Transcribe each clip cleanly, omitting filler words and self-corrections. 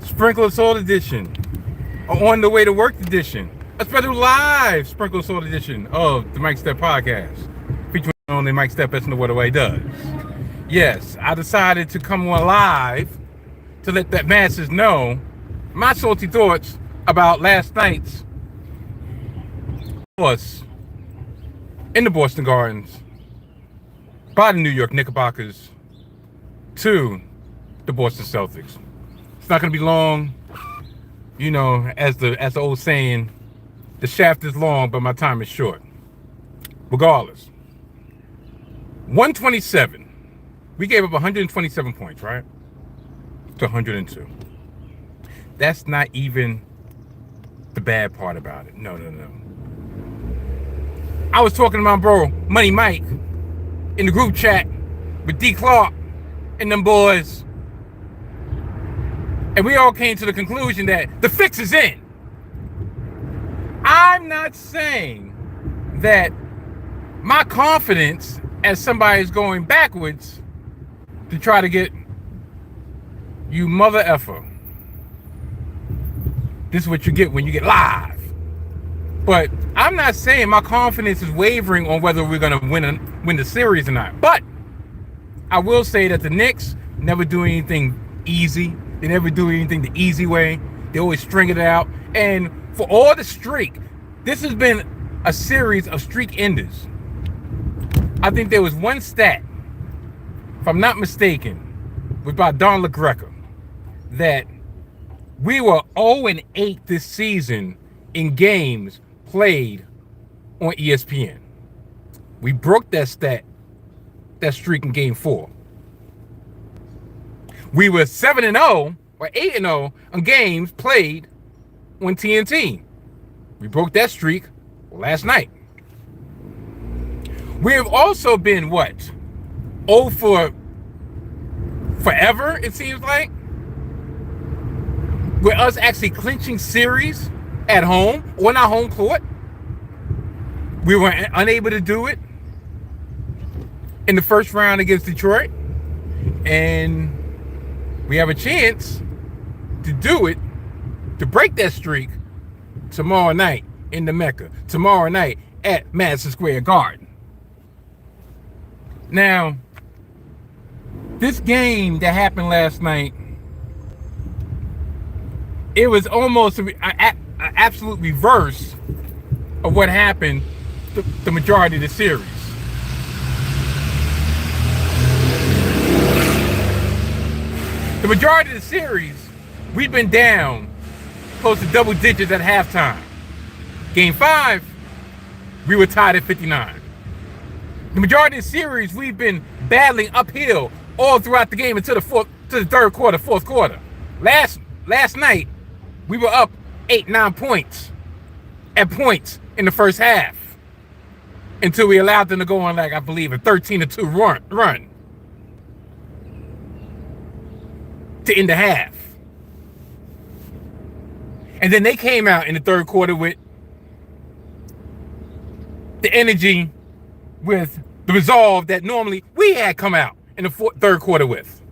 Sprinkle Salt Edition, On the Way to Work Edition, a special live Sprinkle Salt Edition of the Mike Steph Podcast, featuring only Mike Steph as to what away does. Yes, I decided to come on live to let the masses know my salty thoughts about last night's loss in the Boston Gardens by the New York Knickerbockers to the Boston Celtics. It's not going to be long. You know, as the old saying, the shaft is long, but my time is short. Regardless, 127. We gave up 127 points, right? To 102. That's not even the bad part about it. No. I was talking about bro, Money Mike, in the group chat with D. Clark and them boys. And we all came to the conclusion that the fix is in. I'm not saying that my confidence as somebody is going backwards to try to get you mother effer. This is what you get when you get live. But I'm not saying my confidence is wavering on whether we're going to win the series or not. But I will say that the Knicks never do anything easy. They never do anything the easy way. They always string it out. And for all the streak, this has been a series of streak enders. I think there was one stat, if I'm not mistaken, was by Don LaGreca, that we were 0-8 this season in games played on ESPN. We broke that streak in game 4. We were 7-0 or 8-0 on games played on TNT. We broke that streak last night. We have also been, 0 for forever, it seems like, with us actually clinching series at home on our home court. We were unable to do it in the first round against Detroit. And we have a chance to do it, to break that streak tomorrow night in the Mecca. Tomorrow night at Madison Square Garden. Now, this game that happened last night, it was almost an absolute reverse of what happened the majority of the series. The majority of the series, we've been down close to double digits at halftime. Game 5, we were tied at 59. The majority of the series, we've been battling uphill all throughout the game until the third quarter, fourth quarter. Last night, we were up 8-9 points at points in the first half until we allowed them to go on, I believe, a 13-2 run to end the half. And then they came out in the third quarter with the energy, with the resolve that normally we had come out in the third quarter with.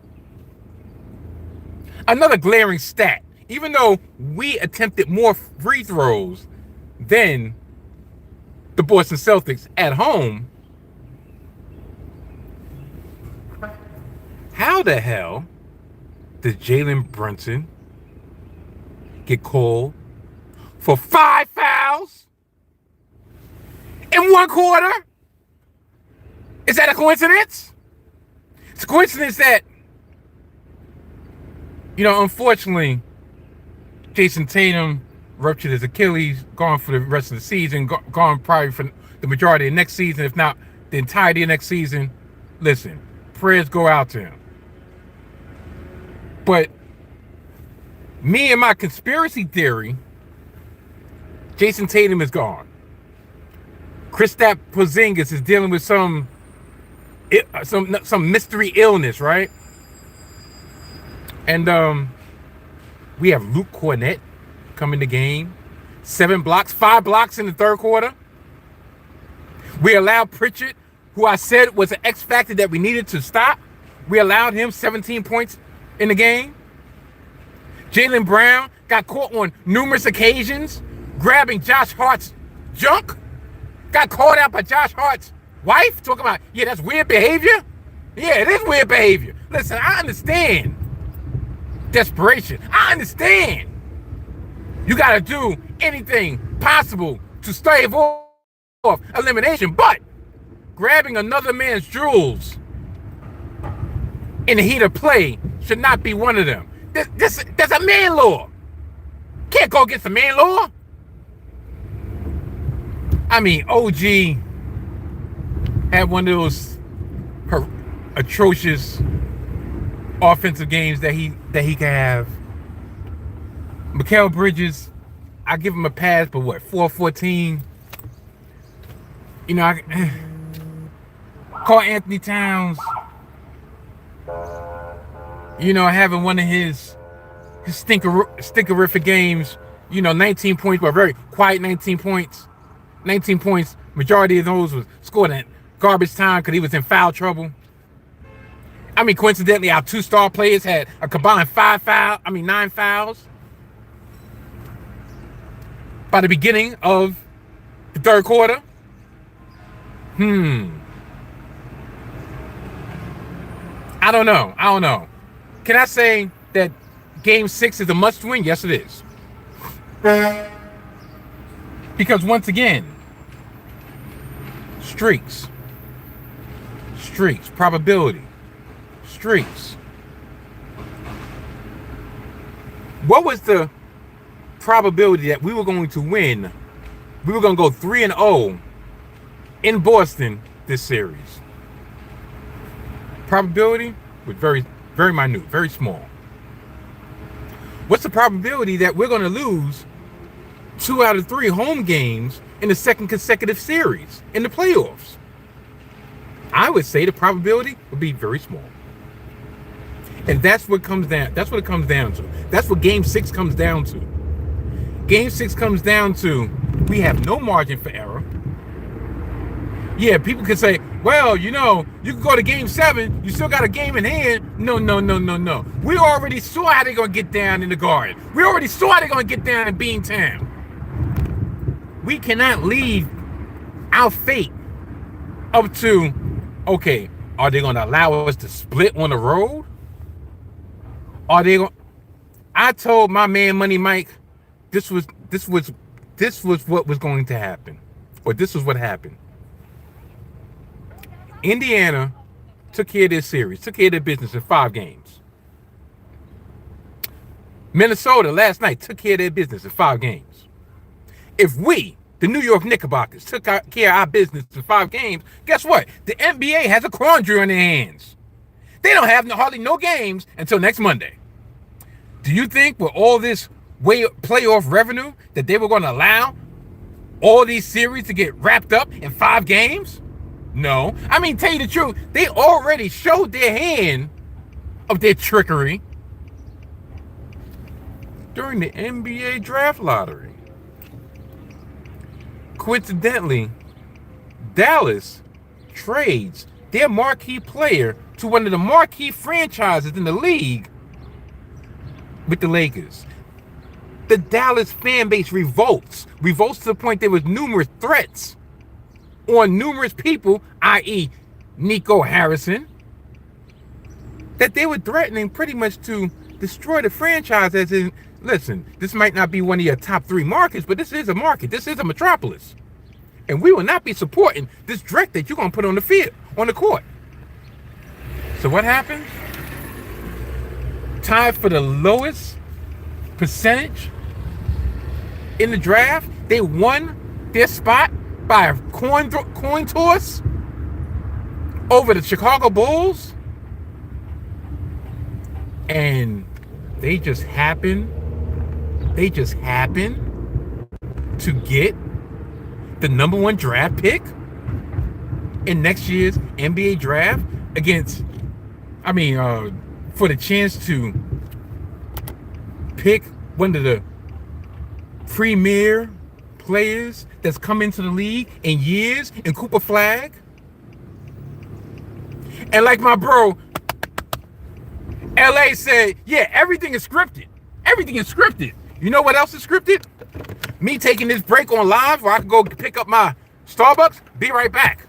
Another glaring stat, even though we attempted more free throws than the Boston Celtics at home, how the hell did Jalen Brunson get called for 5 fouls in 1 quarter? Is that a coincidence? It's a coincidence that, unfortunately, Jason Tatum ruptured his Achilles, gone for the rest of the season, gone probably for the majority of next season, if not the entirety of next season. Listen, prayers go out to him. But me and my conspiracy theory, Jason Tatum is gone. Kristaps Porzingis is dealing with some mystery illness, right? And we have Luke Cornett coming to game. 5 blocks in the third quarter. We allowed Pritchard, who I said was an X factor that we needed to stop. We allowed him 17 points in the game. Jaylen Brown got caught on numerous occasions grabbing Josh Hart's junk. Got called out by Josh Hart's wife, talking about, yeah, that's weird behavior. Yeah, it is weird behavior. Listen, I understand desperation. I understand. You got to do anything possible to stave off elimination, but grabbing another man's jewels in the heat of play should not be one of them. There's a man law. Can't go against the man law. I mean, OG had one of those atrocious offensive games that he can have. Mikal Bridges, I give him a pass, but what, 4-14? You know, I call Anthony Towns, you know, having one of his stinkerific games, you know, 19 points, but very quiet 19 points. 19 points, majority of those was scored in garbage time because he was in foul trouble. I mean, coincidentally, our two star players had a combined 9 fouls by the beginning of the third quarter. I don't know. Can I say that Game 6 is a must-win? Yes, it is. Because once again, streaks, probability, streaks. What was the probability that we were going to win? We were going to go 3-0 in Boston this series. Probability was very, very minute, very small. What's the probability that we're going to lose 2 out of 3 home games in the second consecutive series in the playoffs? I would say the probability would be very small. And that's what comes down. That's what it comes down to. That's what Game 6 comes down to. Game 6 comes down to we have no margin for error. Yeah, people could say, well, you know, you can go to Game 7, you still got a game in hand. No. We already saw how they're going to get down in the Garden. We already saw how they're going to get down in Beantown. We cannot leave our fate up to, okay, are they going to allow us to split on the road? Are they going? I told my man Money Mike, this was what was going to happen, or this was what happened. Indiana took care of their series, took care of their business in 5 games. Minnesota last night took care of their business in 5 games. If we, the New York Knickerbockers, took care of our business in 5 games, guess what? The NBA has a quandary on their hands. They don't have hardly no games until next Monday. Do you think with all this playoff revenue that they were going to allow all these series to get wrapped up in 5 games? No. I mean, tell you the truth, they already showed their hand of their trickery during the NBA draft lottery. Coincidentally, Dallas trades their marquee player to one of the marquee franchises in the league with the Lakers. The Dallas fan base revolts to the point there was numerous threats on numerous people, i.e. Nico Harrison, that they were threatening pretty much to destroy the franchise, as in, listen, this might not be one of your top 3 markets, but this is a market. This is a metropolis. And we will not be supporting this dreck that you're going to put on the field, on the court. So what happened? Tied for the lowest percentage in the draft. They won their spot by a coin toss over the Chicago Bulls. And they just happened to get the number 1 draft pick in next year's NBA draft for the chance to pick one of the premier players that's come into the league in years in Cooper Flag. And like my bro LA said, yeah, everything is scripted. Everything is scripted. You know what else is scripted? Me taking this break on live where I can go pick up my Starbucks. Be right back.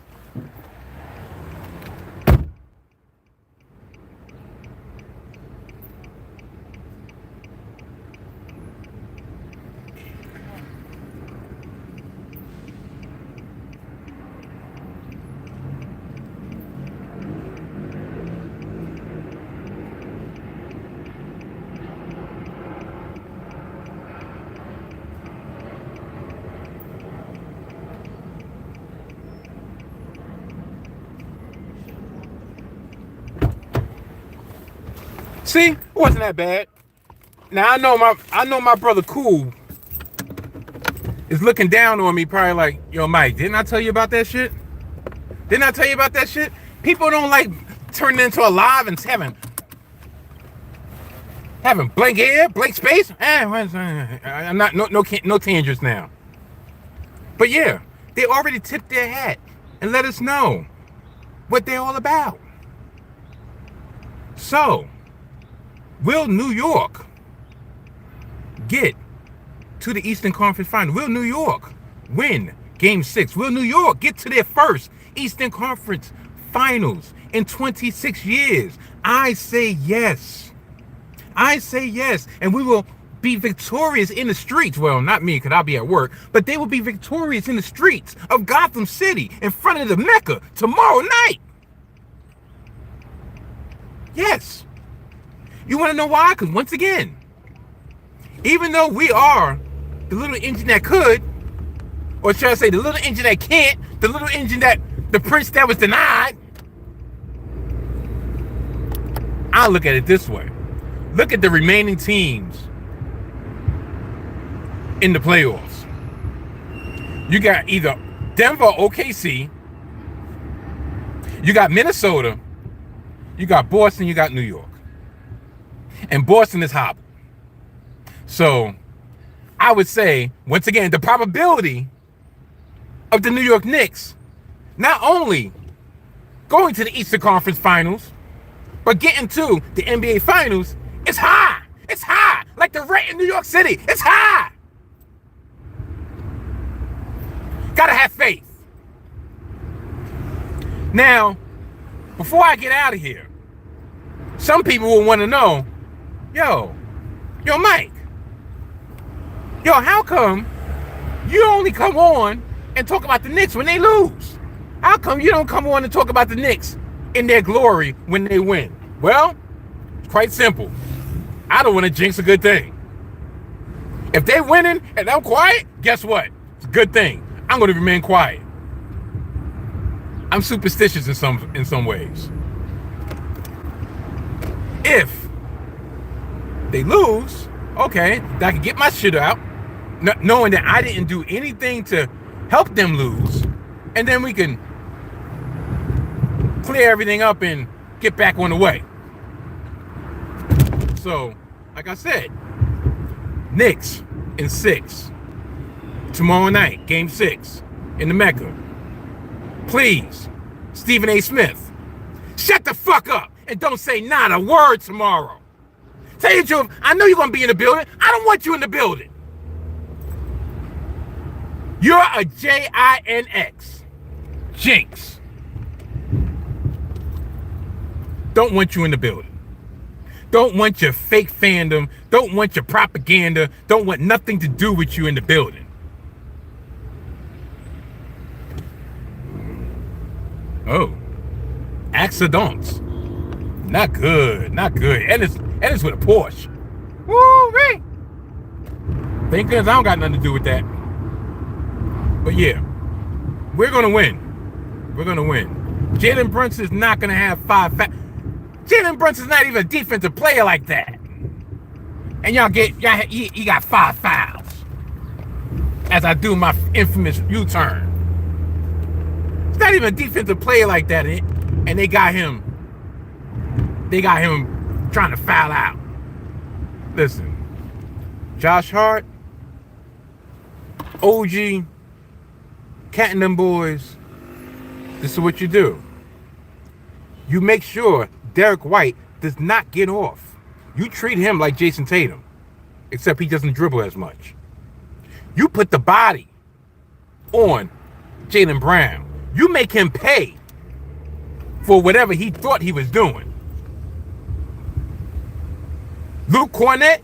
See, it wasn't that bad. Now I know my brother Cool is looking down on me, probably like, yo, Mike, didn't I tell you about that shit? Didn't I tell you about that shit? People don't like turning into a live and having blank air, blank space. I'm not no tangents now. But yeah, they already tipped their hat and let us know what they're all about. So, will New York get to the Eastern Conference Final? Will New York win Game 6? Will New York get to their first Eastern Conference Finals in 26 years? I say yes. I say yes. And we will be victorious in the streets. Well, not me, because I'll be at work. But they will be victorious in the streets of Gotham City in front of the Mecca tomorrow night. Yes. You want to know why? Because once again, even though we are the little engine that could, or should I say the little engine that can't, the little engine that, the prince that was denied, I'll look at it this way. Look at the remaining teams in the playoffs. You got either Denver or OKC, you got Minnesota, you got Boston, you got New York. And Boston is hobbled. So I would say, once again, the probability of the New York Knicks not only going to the Eastern Conference Finals, but getting to the NBA Finals is high. It's high. Like the rate in New York City. It's high. Gotta have faith. Now, before I get out of here, some people will want to know, yo, Mike, how come you only come on and talk about the Knicks when they lose? How come you don't come on and talk about the Knicks in their glory when they win? Well, it's quite simple. I don't want to jinx a good thing. If they're winning and I'm quiet, guess what? It's a good thing. I'm going to remain quiet. I'm superstitious in some ways. If they lose, okay, I can get my shit out, knowing that I didn't do anything to help them lose, and then we can clear everything up and get back on the way. So, like I said, Knicks in 6. Tomorrow night, Game 6 in the Mecca. Please, Stephen A. Smith, shut the fuck up and don't say not a word tomorrow. Tell you the truth, I know you're going to be in the building. I don't want you in the building. You're a Jinx. Jinx. Don't want you in the building. Don't want your fake fandom. Don't want your propaganda. Don't want nothing to do with you in the building. Oh, accidents. Not good, not good. And it's with a Porsche. Woo-wee. Thank goodness I don't got nothing to do with that. But yeah, we're gonna win. We're gonna win. Jalen Brunson's not gonna have 5 Jalen Brunson's not even a defensive player like that. And he got 5 fouls. As I do my infamous U-turn. He's not even a defensive player like that, and they got him trying to foul out. Listen, Josh Hart, OG, Cat and them boys, this is what you do. You make sure Derek White does not get off. You treat him like Jason Tatum. except he doesn't dribble as much. You put the body on Jaylen Brown. You make him pay for whatever he thought he was doing. Luke Cornett,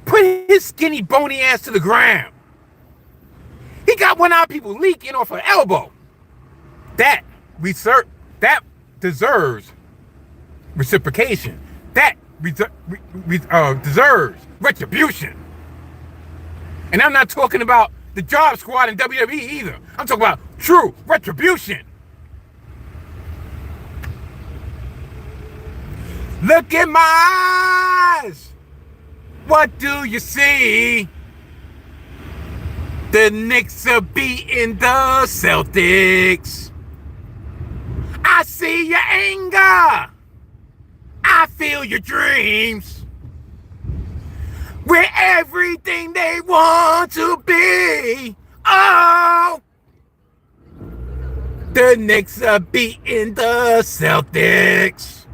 put his skinny, bony ass to the ground. He got one out of people leaking off an elbow. That deserves reciprocation. That deserves retribution. And I'm not talking about the job squad in WWE either. I'm talking about true retribution. Look in my eyes. What do you see? The Knicks are beating the Celtics. I see your anger. I feel your dreams. We're everything they want to be. Oh, the Knicks are beating the Celtics.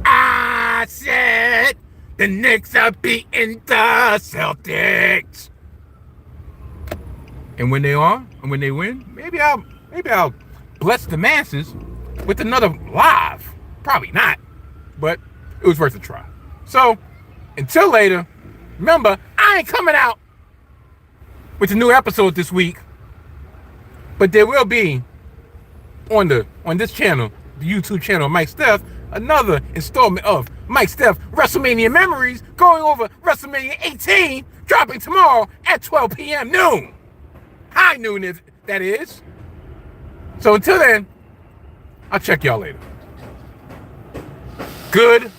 I said the Knicks are beating the Celtics. And when they are, and when they win, maybe I'll bless the masses with another live. Probably not, but it was worth a try. So, until later, remember, I ain't coming out with a new episode this week, but there will be on this channel, the YouTube channel of Mike Steph, another installment of Mike Steph WrestleMania Memories, going over WrestleMania 18, dropping tomorrow at 12 p.m. noon. High noon, that is. So until then, I'll check y'all later. Goodbye.